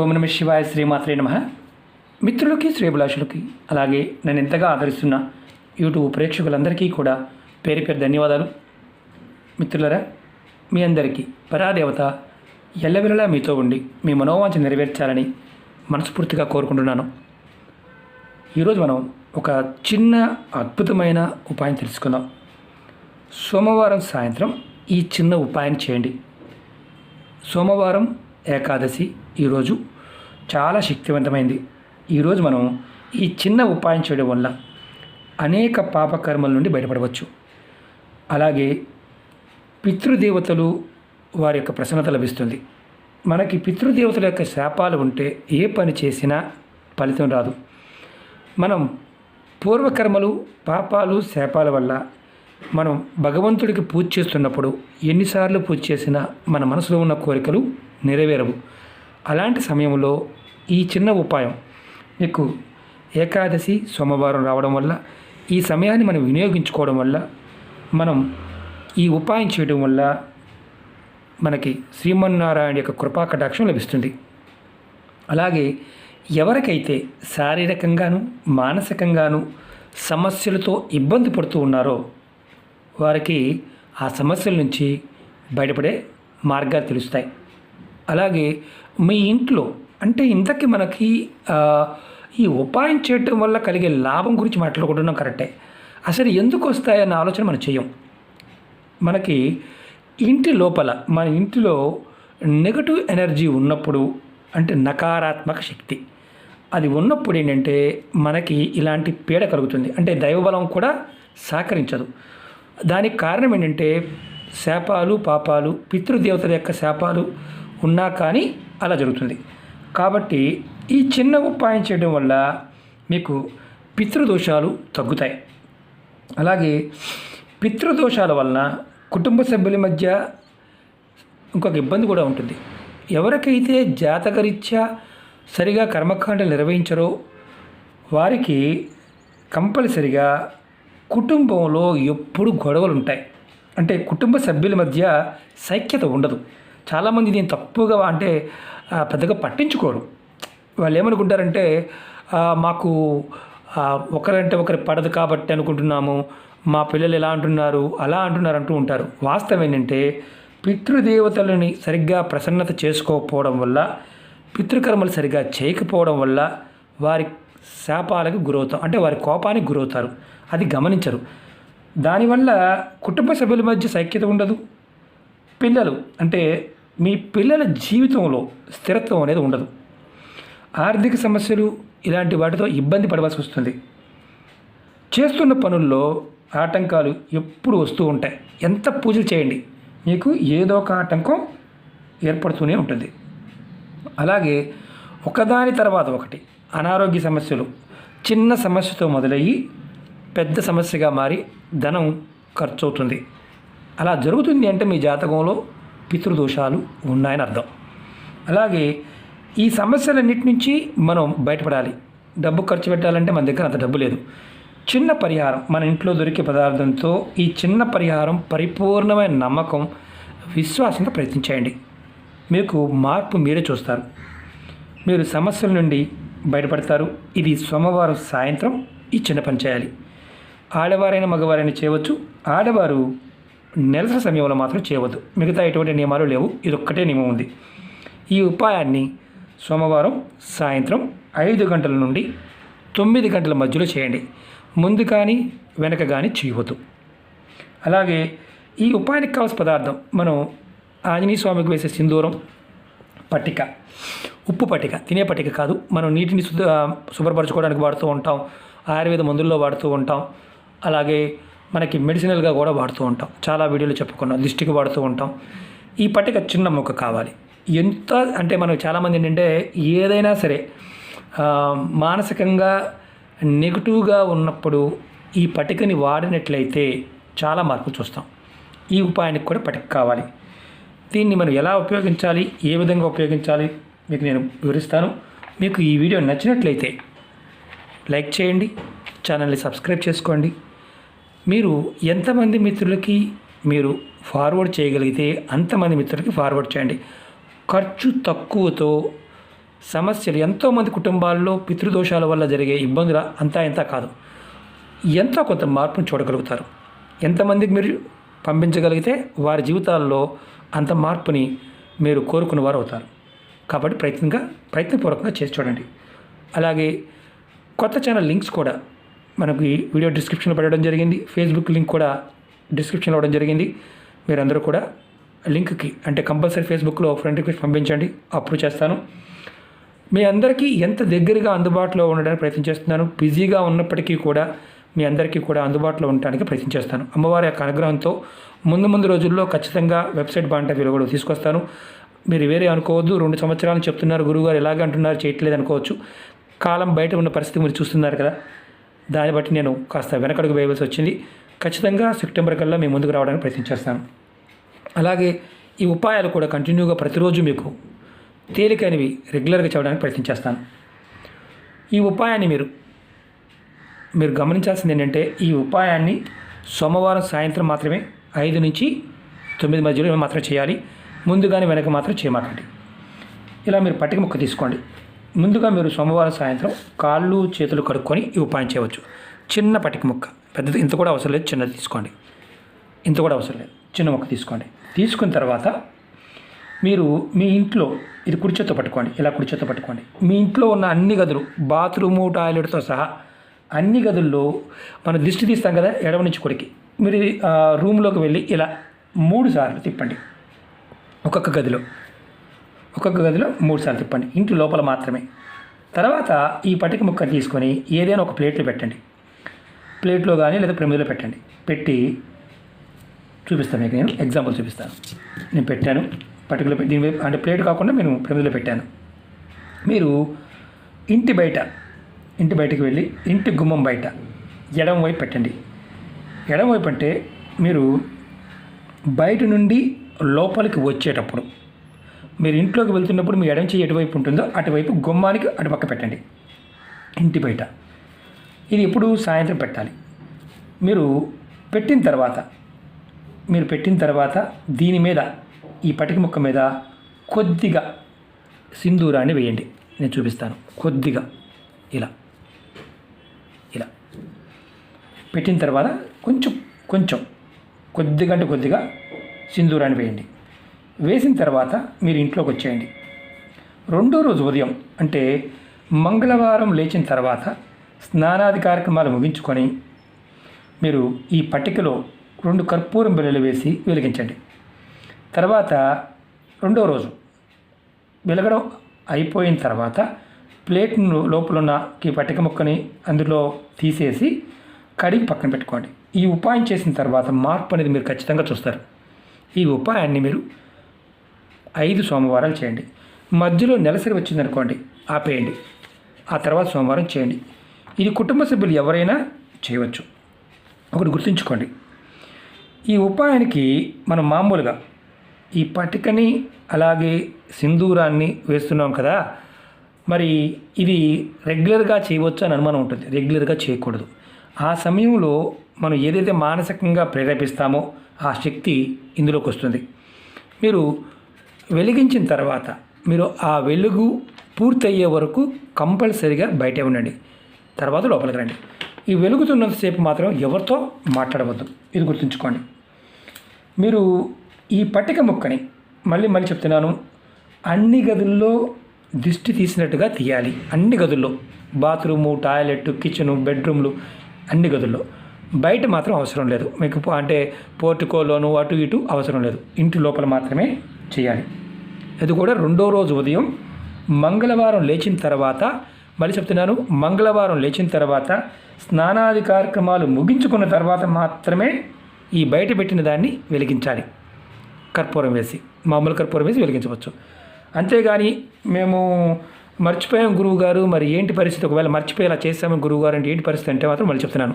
ఓం నమ శివాయ, శ్రీమాత్రే నమః. మిత్రులకి, శ్రేభిలాషులకి, అలాగే నన్ను ఎంతగా ఆదరిస్తున్న యూట్యూబ్ ప్రేక్షకులందరికీ కూడా పేరు పేరు ధన్యవాదాలు. మిత్రులరా, మీ అందరికీ పరాదేవత ఎల్లవెల్లలా మీతో ఉండి మీ మనోవాంఛ నెరవేర్చాలని మనస్ఫూర్తిగా కోరుకుంటున్నాను. ఈరోజు మనం ఒక చిన్న అద్భుతమైన ఉపాయం తెలుసుకుందాం. సోమవారం సాయంత్రం ఈ చిన్న ఉపాయం చేయండి. సోమవారం ఏకాదశి ఈరోజు చాలా శక్తివంతమైంది. ఈరోజు మనం ఈ చిన్న ఉపాయం చేయడం వల్ల అనేక పాపకర్మల నుండి బయటపడవచ్చు. అలాగే పితృదేవతలు వారి యొక్క ప్రసన్నత లభిస్తుంది. మనకి పితృదేవతల యొక్క శాపాలు ఉంటే ఏ పని చేసినా ఫలితం రాదు. మనం పూర్వకర్మలు, పాపాలు, శాపాల వల్ల మనం భగవంతుడికి పూజ చేస్తున్నప్పుడు ఎన్నిసార్లు పూజ చేసినా మన మనసులో ఉన్న కోరికలు నెరవేరవు. అలాంటి సమయంలో ఈ చిన్న ఉపాయం మీకు ఏకాదశి సోమవారం రావడం వల్ల, ఈ సమయాన్ని మనం వినియోగించుకోవడం వల్ల, మనం ఈ ఉపాయం చేయడం వల్ల మనకి శ్రీమన్నారాయణ యొక్క కృపా కటాక్షం లభిస్తుంది. అలాగే ఎవరికైతే శారీరకంగాను మానసికంగాను సమస్యలతో ఇబ్బంది పడుతూ ఉన్నారో వారికి ఆ సమస్యల నుంచి బయటపడే మార్గాలు తెలుస్తాయి. అలాగే మీ ఇంట్లో అంటే ఇంతకీ మనకి ఈ ఉపాయం చేయటం వల్ల కలిగే లాభం గురించి మాట్లాడుకుంటున్నాం కరెక్టే. అసలు ఎందుకు వస్తాయన్న ఆలోచన మనం చేయం. మనకి ఇంటి లోపల మన ఇంటిలో నెగటివ్ ఎనర్జీ ఉన్నప్పుడు, అంటే నకారాత్మక శక్తి అది ఉన్నప్పుడు ఏంటంటే మనకి ఇలాంటి పీడ కలుగుతుంది. అంటే దైవబలం కూడా సహకరించదు. దానికి కారణం ఏంటంటే శాపాలు, పాపాలు, పితృదేవతల యొక్క శాపాలు ఉన్నా కానీ అలా జరుగుతుంది. కాబట్టి ఈ చిన్న ఉపాయం చేయడం వల్ల మీకు పితృదోషాలు తగ్గుతాయి. అలాగే పితృదోషాల వలన కుటుంబ సభ్యుల మధ్య ఇంకొక ఇబ్బంది కూడా ఉంటుంది. ఎవరికైతే జాతకరీత్యా సరిగా కర్మకాండలు నిర్వహించరో వారికి కంపల్సరిగా కుటుంబంలో ఎప్పుడు గొడవలు ఉంటాయి. అంటే కుటుంబ సభ్యుల మధ్య సైక్యత ఉండదు. చాలామంది దీన్ని తప్పుగా అంటే పెద్దగా పట్టించుకోరు. వాళ్ళు ఏమనుకుంటారంటే మాకు ఒకరంటే ఒకరి పడదు కాబట్టి అనుకుంటున్నాము, మా పిల్లలు ఎలా అంటున్నారు అలా అంటున్నారు అంటూ ఉంటారు. వాస్తవం ఏంటంటే పితృదేవతలని సరిగ్గా ప్రసన్నత చేసుకోకపోవడం వల్ల, పితృకర్మలు సరిగ్గా చేయకపోవడం వల్ల వారి శాపాలకు గురవుతాం, అంటే వారి కోపానికి గురవుతారు. అది గమనించరు. దానివల్ల కుటుంబ సభ్యుల మధ్య సైక్యత ఉండదు. పిల్లలు అంటే మీ పిల్లల జీవితంలో స్థిరత్వం అనేది ఉండదు. ఆర్థిక సమస్యలు ఇలాంటి వాటితో ఇబ్బంది పడవలసి వస్తుంది. చేస్తున్న పనుల్లో ఆటంకాలు ఎప్పుడు వస్తూ ఉంటాయి. ఎంత పూజలు చేయండి మీకు ఏదో ఒక ఆటంకం ఏర్పడుతూనే ఉంటుంది. అలాగే ఒకదాని తర్వాత ఒకటి అనారోగ్య సమస్యలు చిన్న సమస్యతో మొదలయ్యి పెద్ద సమస్యగా మారి ధనం ఖర్చు అవుతుంది. అలా జరుగుతుంది అంటే మీ జాతకంలో పితృదోషాలు ఉన్నాయని అర్థం. అలాగే ఈ సమస్యలన్నిటి నుంచి మనం బయటపడాలి. డబ్బు ఖర్చు పెట్టాలంటే మన దగ్గర అంత డబ్బు లేదు. చిన్న పరిహారం మన ఇంట్లో దొరికే పదార్థంతో ఈ చిన్న పరిహారం పరిపూర్ణమైన నమ్మకం, విశ్వాసంతో ప్రయత్నించేయండి. మీకు మార్పు మీరే చూస్తారు. మీరు సమస్యల నుండి బయటపడతారు. ఇది సోమవారం సాయంత్రం ఈ చిన్న పని చేయాలి. ఆడవారైనా మగవారైనా చేయవచ్చు. ఆడవారు నెలసరి సమయంలో మాత్రం చేయవద్దు. మిగతా ఎటువంటి నియమాలు లేవు. ఇది ఒక్కటే నియమం ఉంది. ఈ ఉపాయాన్ని సోమవారం సాయంత్రం 5 గంటల నుండి 9 గంటల మధ్యలో చేయండి. ముందు కానీ వెనక కానీ చేయవద్దు. అలాగే ఈ ఉపాయానికి కావాల్సిన పదార్థం మనం ఆంజనేయ స్వామికి వేసే సింధూరం, పట్టిక, ఉప్పు పట్టిక, తినే పట్టిక కాదు. మనం నీటిని శుభ్రపరచుకోవడానికి వాడుతూ ఉంటాం, ఆయుర్వేద మందుల్లో వాడుతూ ఉంటాం, అలాగే మనకి మెడిసినల్గా కూడా వాడుతూ ఉంటాం. చాలా వీడియోలు చెప్పుకున్నాం. దిష్టికి వాడుతూ ఉంటాం. ఈ పట్టిక చిన్న ముక్క కావాలి. ఎంత అంటే మనం చాలామంది ఏంటంటే ఏదైనా సరే మానసికంగా నెగిటివ్గా ఉన్నప్పుడు ఈ పట్టికని వాడినట్లయితే చాలా మార్పులు చూస్తాం. ఈ ఉపాయానికి కూడా పట్టిక కావాలి. దీన్ని మనం ఎలా ఉపయోగించాలి, ఏ విధంగా ఉపయోగించాలి మీకు నేను వివరిస్తాను. మీకు ఈ వీడియో నచ్చినట్లయితే లైక్ చేయండి, ఛానల్ని సబ్స్క్రైబ్ చేసుకోండి. మీరు ఎంతమంది మిత్రులకి మీరు ఫార్వర్డ్ చేయగలిగితే అంతమంది మిత్రులకి ఫార్వర్డ్ చేయండి. ఖర్చు తక్కువతో సమస్యలు ఎంతోమంది కుటుంబాల్లో పితృదోషాల వల్ల జరిగే ఇబ్బందులు అంతా ఇంత కాదు, ఎంతో కొంత మార్పును చూడగలుగుతారు. ఎంతమందికి మీరు పంపించగలిగితే వారి జీవితాల్లో అంత మార్పుని మీరు కోరుకున్న వారు అవుతారు. కాబట్టి ప్రయత్నపూర్వకంగా చేసి చూడండి. అలాగే కొత్త ఛానల్ లింక్స్ కూడా మనకి వీడియో డిస్క్రిప్షన్లో పెట్టడం జరిగింది. ఫేస్బుక్ లింక్ కూడా డిస్క్రిప్షన్లో ఇవ్వడం జరిగింది. మీరందరూ కూడా లింక్కి అంటే కంపల్సరీ ఫేస్బుక్లో ఫ్రెండ్ రిక్వెస్ట్ పంపించండి, అప్రూవ్ చేస్తాను. మీ అందరికీ ఎంత దగ్గరగా అందుబాటులో ఉండడానికి ప్రయత్నం చేస్తున్నాను. బిజీగా ఉన్నప్పటికీ కూడా మీ అందరికీ కూడా అందుబాటులో ఉండడానికి ప్రయత్నం చేస్తాను. అమ్మవారి యొక్క అనుగ్రహంతో ముందు రోజుల్లో ఖచ్చితంగా వెబ్సైట్ బాంటవీలో కూడా తీసుకొస్తాను. మీరు వేరే అనుకోవద్దు. 2 సంవత్సరాలు చెప్తున్నారు గురువుగారు, ఎలాగ అంటున్నారు, చేయట్లేదు అనుకోవచ్చు. కాలం బయట ఉన్న పరిస్థితి మీరు చూస్తున్నారు కదా, దాన్ని బట్టి నేను కాస్త వెనకడుగు వేయవలసి వచ్చింది. ఖచ్చితంగా సెప్టెంబర్ కల్లా మీ ముందుకు రావడానికి ప్రయత్నం చేస్తాను. అలాగే ఈ ఉపాయాలు కూడా కంటిన్యూగా ప్రతిరోజు మీకు తేలికైనవి రెగ్యులర్గా చేయడానికి ప్రయత్నం చేస్తాను. ఈ ఉపాయాన్ని మీరు గమనించాల్సింది ఏంటంటే, ఈ ఉపాయాన్ని సోమవారం సాయంత్రం మాత్రమే 5 నుంచి 9 మధ్యలో మాత్రం చేయాలి. ముందుగానే వెనక మాత్రం చేయమాకండి. ఇలా మీరు పట్టిక ముక్క తీసుకోండి. ముందుగా మీరు సోమవారం సాయంత్రం కాళ్ళు చేతులు కడుక్కొని ఈ ఉపాయం చేయవచ్చు. చిన్న పట్టిక ముక్క, పెద్దది ఇంత కూడా అవసరం లేదు, చిన్నది తీసుకోండి. ఇంత కూడా అవసరం లేదు, చిన్న ముక్క తీసుకోండి. తీసుకున్న తర్వాత మీరు మీ ఇంట్లో ఇది కుడి చేత్తో పట్టుకోండి. ఇలా కుడి చేత్తో పట్టుకోండి. మీ ఇంట్లో ఉన్న అన్ని గదులు, బాత్రూము, టాయిలెట్తో సహా అన్ని గదుల్లో మనం దిష్టి తీస్తాం కదా, ఎడమ నుంచి కుడికి. మీరు రూమ్లోకి వెళ్ళి ఇలా 3 సార్లు తిప్పండి. ఒక్కొక్క గదిలో 3 సార్లు తిప్పండి, ఇంటి లోపల మాత్రమే. తర్వాత ఈ పట్టిక ముక్కను తీసుకొని ఏదైనా ఒక ప్లేట్లో పెట్టండి. ప్లేట్లో కానీ లేదా ప్రమిదలో పెట్టండి. పెట్టి చూపిస్తాను మీకు, నేను ఎగ్జాంపుల్ చూపిస్తాను. నేను పెట్టాను పట్టికలో, దీని అంటే ప్లేట్ కాకుండా నేను ప్రమిదలో పెట్టాను. మీరు ఇంటి బయటకు వెళ్ళి ఇంటి గుమ్మం బయట ఎడమ వైపు పెట్టండి. ఎడమ వైపు అంటే మీరు బయట నుండి లోపలికి వచ్చేటప్పుడు, మీరు ఇంట్లోకి వెళ్తున్నప్పుడు మీ ఎడమ చెయ్యి ఎటువైపు ఉంటుందో అటువైపు గుమ్మానికి అటుపక్క పెట్టండి, ఇంటి బయట. ఇది ఎప్పుడు సాయంత్రం పెట్టాలి. మీరు పెట్టిన తర్వాత దీని మీద, ఈ పటిక ముక్క మీద కొద్దిగా సింధూరాన్ని వేయండి. నేను చూపిస్తాను. కొద్దిగా ఇలా పెట్టిన తర్వాత కొద్దిగా సింధూరాన్ని వేయండి. వేసిన తర్వాత మీరు ఇంట్లోకి వచ్చేయండి. 2వ రోజు ఉదయం అంటే మంగళవారం లేచిన తర్వాత స్నానాది కార్యక్రమాలు ముగించుకొని మీరు ఈ పట్టికలో 2 కర్పూరం బిళ్ళలు వేసి వెలిగించండి. తర్వాత 2వ రోజు వెలగడం అయిపోయిన తర్వాత ప్లేట్ను లోపల ఉన్న ఈ పట్టిక ముక్కని అందులో తీసేసి కడిగి పక్కన పెట్టుకోండి. ఈ ఉపాయం చేసిన తర్వాత మార్పు అనేది మీరు ఖచ్చితంగా చూస్తారు. ఈ ఉపాయాన్ని మీరు 5 సోమవారాలు చేయండి. మధ్యలో నెలసరి వచ్చిందనుకోండి, ఆపేయండి. ఆ తర్వాత సోమవారం చేయండి. ఇది కుటుంబ సభ్యులు ఎవరైనా చేయవచ్చు. ఒకటి గుర్తుంచుకోండి, ఈ ఉపాయానికి మనం మామూలుగా ఈ పట్టికని అలాగే సింధూరాన్ని వేస్తున్నాం కదా, మరి ఇది రెగ్యులర్గా చేయవచ్చు అని అనుమానం ఉంటుంది. రెగ్యులర్గా చేయకూడదు. ఆ సమయంలో మనం ఏదైతే మానసికంగా ప్రేరేపిస్తామో ఆ శక్తి ఇందులోకి వస్తుంది. మీరు వెలిగించిన తర్వాత మీరు ఆ వెలుగు పూర్తయ్యే వరకు కంపల్సరీగా బయటే ఉండండి. తర్వాత లోపలికి రండి. ఈ వెలుగుతున్నంతసేపు మాత్రం ఎవరితో మాట్లాడవద్దు. ఇది గుర్తుంచుకోండి. మీరు ఈ పట్టిక ముక్కని మళ్ళీ చెప్తున్నాను, అన్ని గదుల్లో దిష్టి తీసినట్టుగా తీయాలి. అన్ని గదుల్లో, బాత్రూము, టాయిలెట్, కిచెను, బెడ్రూమ్లు, అన్ని గదుల్లో. బయట మాత్రం అవసరం లేదు. మీకు అంటే పోర్టికోలోను అటు ఇటు అవసరం లేదు. ఇంటి లోపల మాత్రమే చేయాలి. అది కూడా 2వ రోజు ఉదయం మంగళవారం లేచిన తర్వాత, మళ్ళీ చెప్తున్నాను, మంగళవారం లేచిన తర్వాత స్నానాది కార్యక్రమాలు ముగించుకున్న తర్వాత మాత్రమే ఈ బయట పెట్టిన దాన్ని వెలిగించాలి. కర్పూరం వేసి, మామూలు కర్పూరం వేసి వెలిగించవచ్చు. అంతేగాని మేము మర్చిపోయాం గురువుగారు, మరి ఏంటి పరిస్థితి, ఒకవేళ మర్చిపోయేలా చేసాము గురువుగారు అంటే ఏంటి పరిస్థితి అంటే మాత్రం మళ్ళీ చెప్తున్నాను,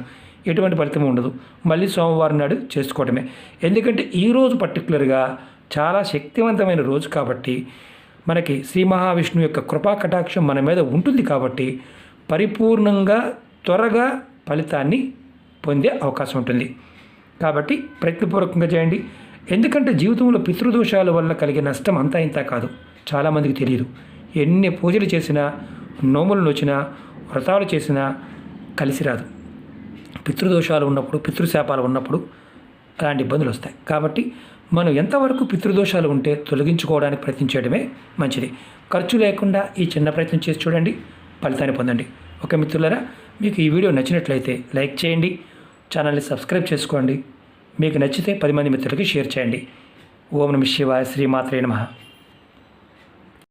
ఎటువంటి ఫలితం ఉండదు. మళ్ళీ సోమవారం నాడు చేసుకోవటమే. ఎందుకంటే ఈరోజు పర్టికులర్గా చాలా శక్తివంతమైన రోజు కాబట్టి, మనకి శ్రీ మహావిష్ణువు యొక్క కృపా కటాక్షం మన మీద ఉంటుంది కాబట్టి పరిపూర్ణంగా త్వరగా ఫలితాన్ని పొందే అవకాశం ఉంటుంది. కాబట్టి ప్రయత్నపూర్వకంగా చేయండి. ఎందుకంటే జీవితంలో పితృదోషాల వల్ల కలిగే నష్టం అంతా ఇంత కాదు, చాలామందికి తెలియదు. ఎన్ని పూజలు చేసినా, నోములు నోచినా, వ్రతాలు చేసినా కలిసి రాదు. పితృదోషాలు ఉన్నప్పుడు, పితృశాపాలు ఉన్నప్పుడు అలాంటి ఇబ్బందులు వస్తాయి. కాబట్టి మనం ఎంతవరకు పితృదోషాలు ఉంటే తొలగించుకోవడానికి ప్రయత్నించడమే మంచిది. ఖర్చు లేకుండా ఈ చిన్న ప్రయత్నం చేసి చూడండి, ఫలితాన్ని పొందండి. ఓకే మిత్రులారా, మీకు ఈ వీడియో నచ్చినట్లయితే లైక్ చేయండి, ఛానల్ని సబ్స్క్రైబ్ చేసుకోండి. మీకు నచ్చితే 10 మంది మిత్రులకి షేర్ చేయండి. ఓం నమః శివాయ. శ్రీమాత్రే నమః.